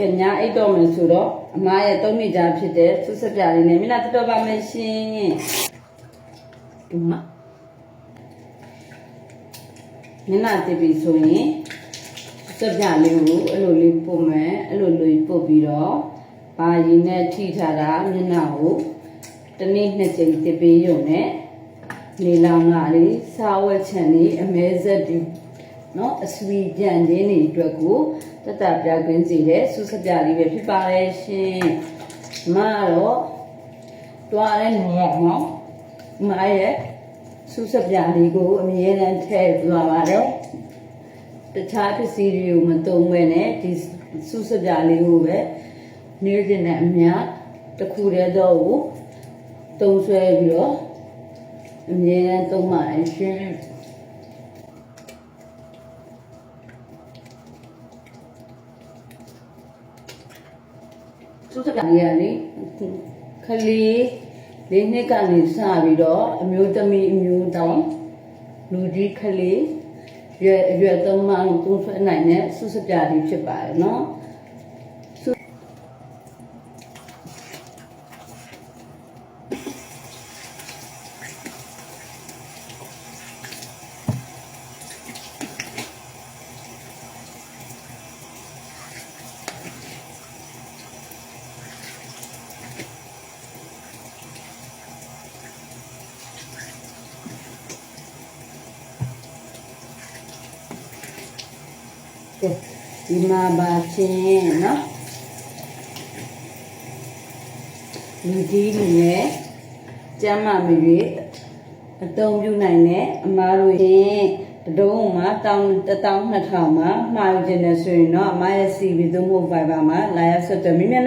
ကညာအိတ်တော့မယ်ဆိုတော့အမရဲ့3နှစ်ကြာဖြစ်တဲ့ဆုစပြလေးနဲ့မျက်နှာတော်ပါမယ်ရှင်ဒီမှာမျက်နှာတည်ပြီဆိုရင်စပြလေးကိုအဲ့လိုလေးပုတ်မယ်အဲ့လိုလေးပုတ်ပြီးတော့ဘာရည်နဲ့ထိထားတာမျက်နှာကိုတစ်နေ့2ကြိမ်တည်ပြီးရုံနဲ့နေလောင်လာလေးစားဝက်ချံလေးအမဲဆက်ဒီနော်အဆွေပြန်ခြင်းတွေအတွက်ကိုတတပြကွင်းစီတဲ့ဆုစပြလေးပဲဖြစ်ပါရဲ့ရှင်မတော့တွားတဲ့နေရာနော်မရဲ့ဆုစပြလေးကိုအမြဲတမ်းထည့်သွားပါတယ်တခြားပစ္စည်းတွေကိုမသုံးဘဲနဲ့ဒီဆုစပြလေးကိုပဲနေကျင်တဲ့အမြတစ်ခုတည်းတော့ကိုသုံးဆွဲပြီးတော့အမြဲတမ်းသုံးပါရဲ့ရှင်ဆုစပြလေးကလေခလေး၄နှစ်ကနေစပြီးတော့အမျိုးသမီးအမျိုးတောင်လူကြီးခလေးရွယ်သုံးမှသုံးဆွဲနိုင်တဲ့ဆုစပြလေးဖြစ်ပါတယ်နော်ဒီမှာပါချင်းနော်လူကြီးလူငယ်ကျမ်းမာမရွေးအသုံးပြုနိုင်တဲ့အမားတို့ရင်တုံးမှာ12000မှာမှာယူခြင်းနဲ့ဆိုရင်တော့အမရဲ့ CV သို့မဟုတ် Viber မှာလာရဆက်တယ်မိမြနဲ့